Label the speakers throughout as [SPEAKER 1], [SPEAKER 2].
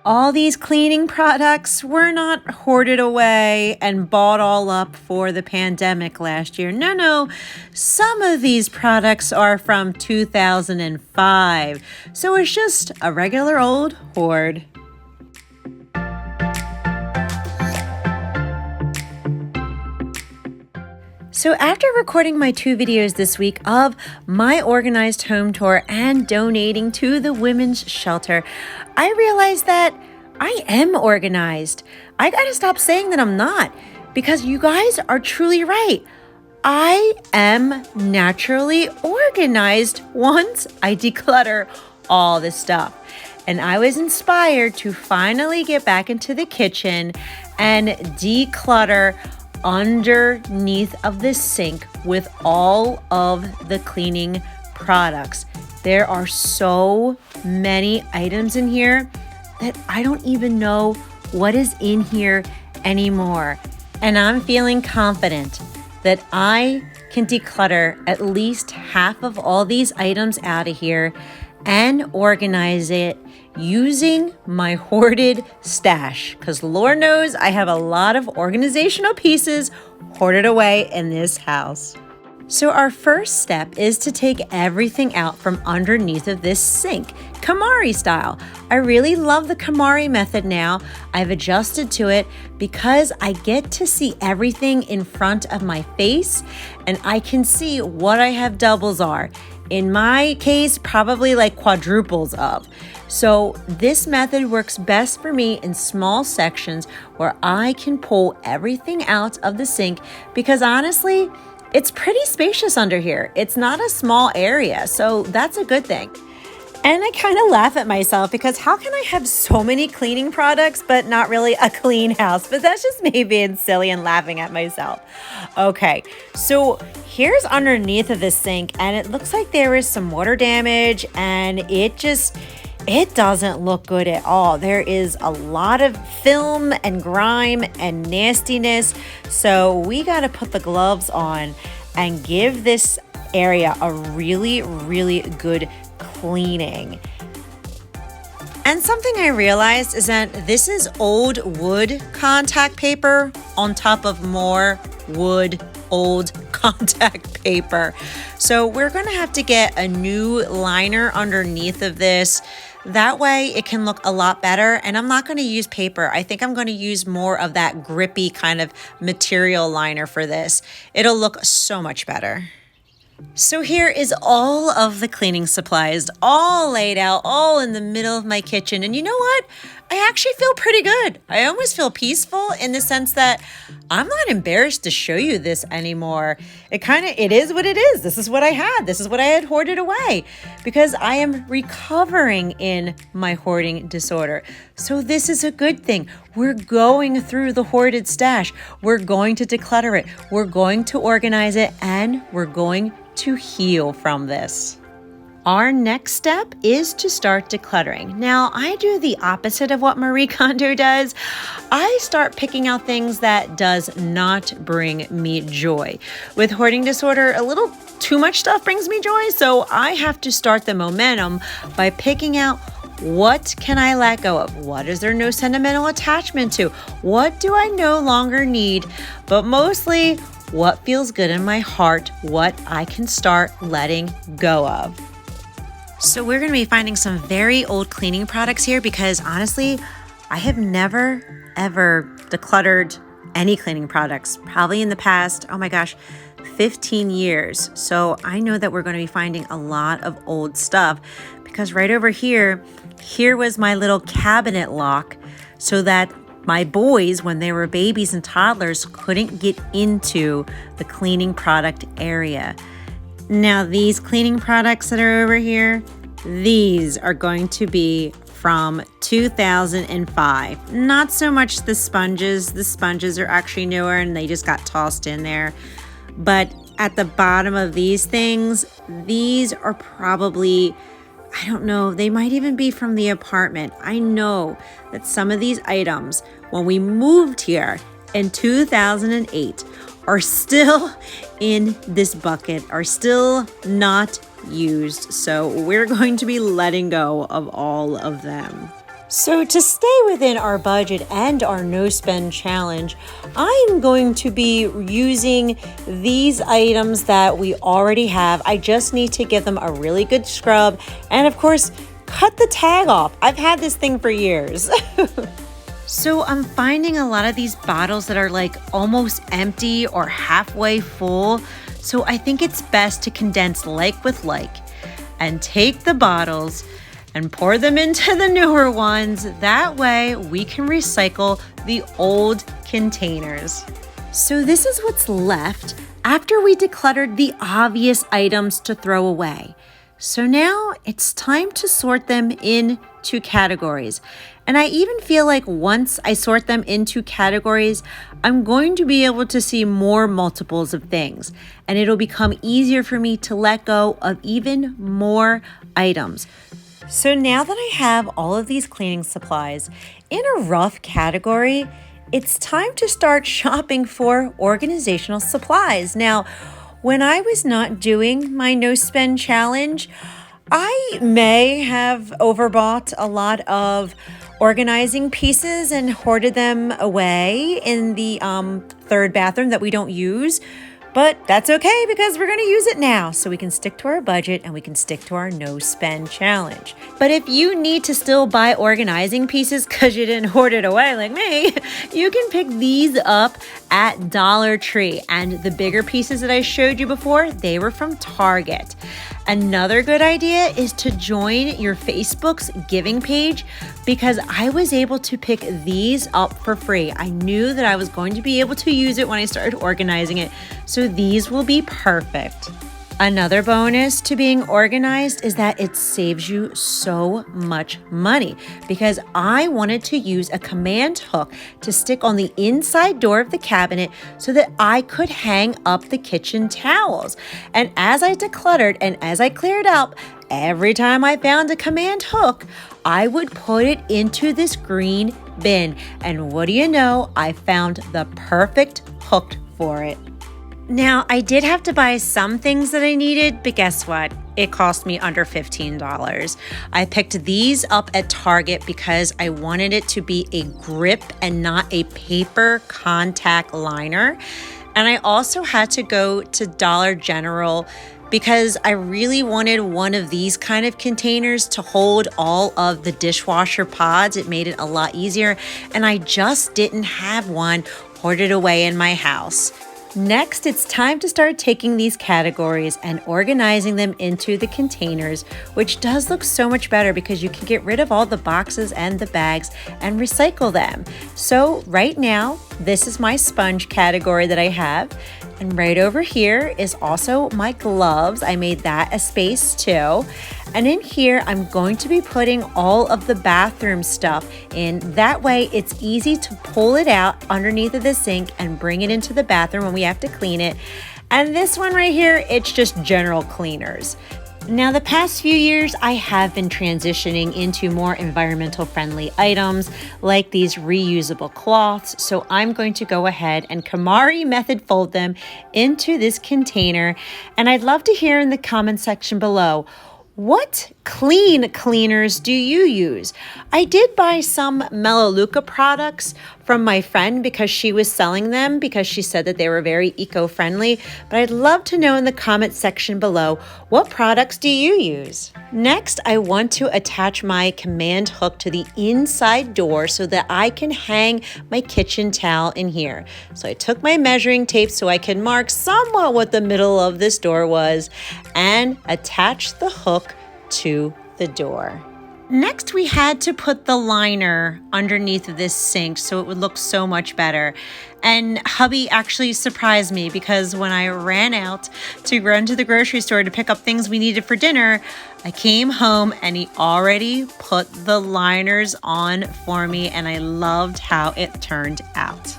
[SPEAKER 1] all these cleaning products were not hoarded away and bought all up for the pandemic last year. No, some of these products are from 2005. So it's just a regular old hoard. So after recording my 2 videos this week of my organized home tour and donating to the women's shelter, I realized that I am organized. I gotta stop saying that I'm not, because you guys are truly right. I am naturally organized once I declutter all this stuff. And I was inspired to finally get back into the kitchen and declutter underneath of the sink with all of the cleaning products. There are so many items in here that I don't even know what is in here anymore. And I'm feeling confident that I can declutter at least half of all these items out of here and organize it using my hoarded stash, because Lord knows I have a lot of organizational pieces hoarded away in this house. So our first step is to take everything out from underneath of this sink, KonMari style. I really love the KonMari method now. I've adjusted to it because I get to see everything in front of my face and I can see what I have doubles are. In my case, probably like quadruples of. So this method works best for me in small sections where I can pull everything out of the sink, because honestly, it's pretty spacious under here. It's not a small area, so that's a good thing. And I kind of laugh at myself because how can I have so many cleaning products but not really a clean house? But that's just me being silly and laughing at myself. Okay, so here's underneath of this sink, and it looks like there is some water damage, and it doesn't look good at all. There is a lot of film and grime and nastiness. So we got to put the gloves on and give this area a really, really good cleaning. And something I realized is that this is old wood contact paper on top of more wood old contact paper. So we're going to have to get a new liner underneath of this. That way it can look a lot better. And I'm not going to use paper. I think I'm going to use more of that grippy kind of material liner for this. It'll look so much better. So here is all of the cleaning supplies, all laid out, all in the middle of my kitchen. And you know what? I actually feel pretty good. I almost feel peaceful in the sense that I'm not embarrassed to show you this anymore. It is what it is. This is what I had. This is what I had hoarded away, because I am recovering in my hoarding disorder. So this is a good thing. We're going through the hoarded stash. We're going to declutter it. We're going to organize it, and we're going to heal from this. Our next step is to start decluttering. Now, I do the opposite of what Marie Kondo does. I start picking out things that does not bring me joy. With hoarding disorder, a little too much stuff brings me joy, so I have to start the momentum by picking out what can I let go of? What is there no sentimental attachment to? What do I no longer need? But mostly, what feels good in my heart, what I can start letting go of. So we're going to be finding some very old cleaning products here, because honestly, I have never, ever decluttered any cleaning products, probably in the past, 15 years. So I know that we're going to be finding a lot of old stuff, because right over here was my little cabinet lock so that my boys, when they were babies and toddlers, couldn't get into the cleaning product area. Now, these cleaning products that are over here, these are going to be from 2005. Not so much the sponges. The sponges are actually newer and they just got tossed in there. But at the bottom of these things, these are probably, I don't know, they might even be from the apartment. I know that some of these items, when we moved here in 2008, are still in this bucket, are still not used. So we're going to be letting go of all of them. So to stay within our budget and our no spend challenge, I'm going to be using these items that we already have. I just need to give them a really good scrub and of course, cut the tag off. I've had this thing for years. So I'm finding a lot of these bottles that are like almost empty or halfway full. So I think it's best to condense like with like and take the bottles and pour them into the newer ones. That way we can recycle the old containers. So this is what's left after we decluttered the obvious items to throw away. So now it's time to sort them into categories. And I even feel like once I sort them into categories, I'm going to be able to see more multiples of things. And it'll become easier for me to let go of even more items. So now that I have all of these cleaning supplies in a rough category, it's time to start shopping for organizational supplies. Now, when I was not doing my no spend challenge, I may have overbought a lot of organizing pieces and hoarded them away in the third bathroom that we don't use. But that's okay because we're going to use it now so we can stick to our budget and we can stick to our no spend challenge. But if you need to still buy organizing pieces because you didn't hoard it away like me, you can pick these up at Dollar Tree. And the bigger pieces that I showed you before, they were from Target. Another good idea is to join your Facebook's giving page because I was able to pick these up for free. I knew that I was going to be able to use it when I started organizing it, so these will be perfect. Another bonus to being organized is that it saves you so much money because I wanted to use a command hook to stick on the inside door of the cabinet so that I could hang up the kitchen towels. And as I decluttered and as I cleared up, every time I found a command hook, I would put it into this green bin. And what do you know? I found the perfect hook for it. Now, I did have to buy some things that I needed, but guess what? It cost me under $15. I picked these up at Target because I wanted it to be a grip and not a paper contact liner. And I also had to go to Dollar General because I really wanted one of these kind of containers to hold all of the dishwasher pods. It made it a lot easier, and I just didn't have one hoarded away in my house. Next, it's time to start taking these categories and organizing them into the containers, which does look so much better because you can get rid of all the boxes and the bags and recycle them. So right now, this is my sponge category that I have. And right over here is also my gloves. I made that a space too. And in here, I'm going to be putting all of the bathroom stuff in. That way, it's easy to pull it out underneath of the sink and bring it into the bathroom when we have to clean it. And this one right here, it's just general cleaners. Now, the past few years, I have been transitioning into more environmental friendly items like these reusable cloths. So I'm going to go ahead and KonMari method fold them into this container. And I'd love to hear in the comment section below, what cleaners do you use? I did buy some Melaleuca products from my friend because she was selling them because she said that they were very eco-friendly, but I'd love to know in the comment section below, what products do you use? Next, I want to attach my command hook to the inside door so that I can hang my kitchen towel in here. So I took my measuring tape so I can mark somewhat what the middle of this door was and attach the hook to the door. Next, we had to put the liner underneath of this sink so it would look so much better. And hubby actually surprised me because when I ran out to run to the grocery store to pick up things we needed for dinner, I came home and he already put the liners on for me, and I loved how it turned out.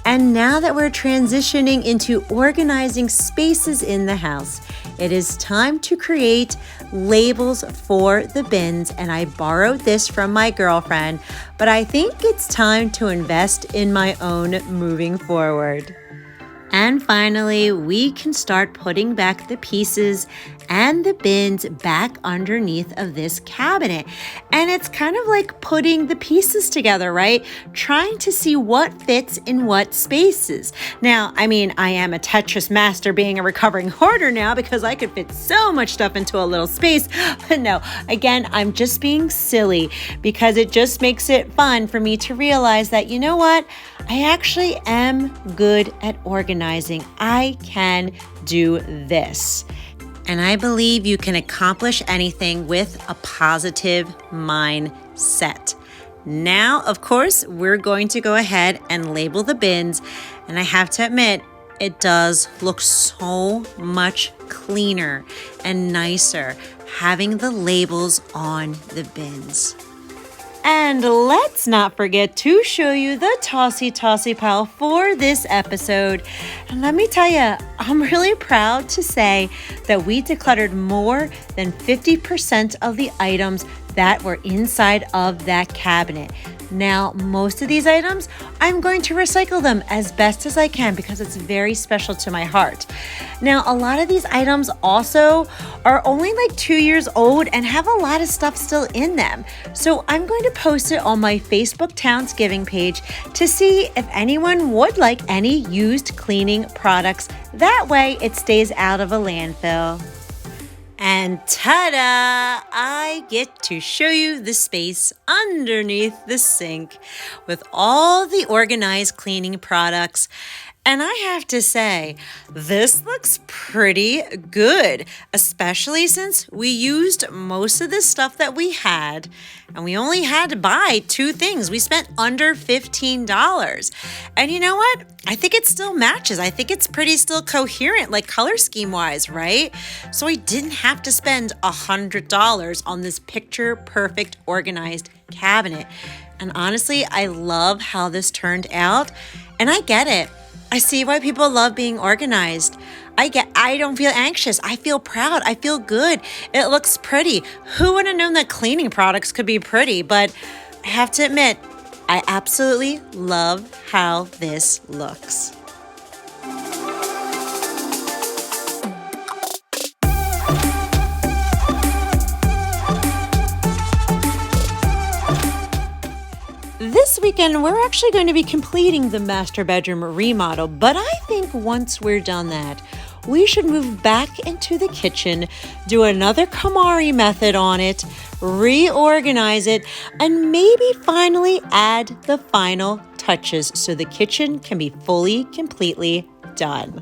[SPEAKER 1] And now that we're transitioning into organizing spaces in the house, it is time to create labels for the bins. And I borrowed this from my girlfriend, but I think it's time to invest in my own moving forward. And finally, we can start putting back the pieces and the bins back underneath of this cabinet. And it's kind of like putting the pieces together, right? Trying to see what fits in what spaces. Now, I mean, I am a Tetris master being a recovering hoarder now because I could fit so much stuff into a little space. But no, again, I'm just being silly because it just makes it fun for me to realize that, you know what? I actually am good at organizing. I can do this. And I believe you can accomplish anything with a positive mindset. Now, of course, we're going to go ahead and label the bins. And I have to admit, it does look so much cleaner and nicer having the labels on the bins. And let's not forget to show you the tossy pile for this episode. And let me tell you, I'm really proud to say that we decluttered more than 50% of the items that were inside of that cabinet. Now, most of these items, I'm going to recycle them as best as I can because it's very special to my heart. Now, a lot of these items also are only like 2 years old and have a lot of stuff still in them. So I'm going to post it on my Facebook Towns Giving page to see if anyone would like any used cleaning products. That way it stays out of a landfill. And ta-da! I get to show you the space underneath the sink with all the organized cleaning products. And I have to say, this looks pretty good, especially since we used most of the stuff that we had, and we only had to buy 2 things. We spent under $15. And you know what? I think it still matches. I think it's pretty still coherent, like color scheme wise, right? So I didn't have to spend $100 on this picture perfect organized cabinet. And honestly, I love how this turned out, and I get it. I see why people love being organized. I don't feel anxious. I feel proud. I feel good. It looks pretty. Who would have known that cleaning products could be pretty? But I have to admit, I absolutely love how this looks. This weekend, we're actually going to be completing the master bedroom remodel, but I think once we're done that, we should move back into the kitchen, do another KonMari method on it, reorganize it, and maybe finally add the final touches so the kitchen can be fully, completely done.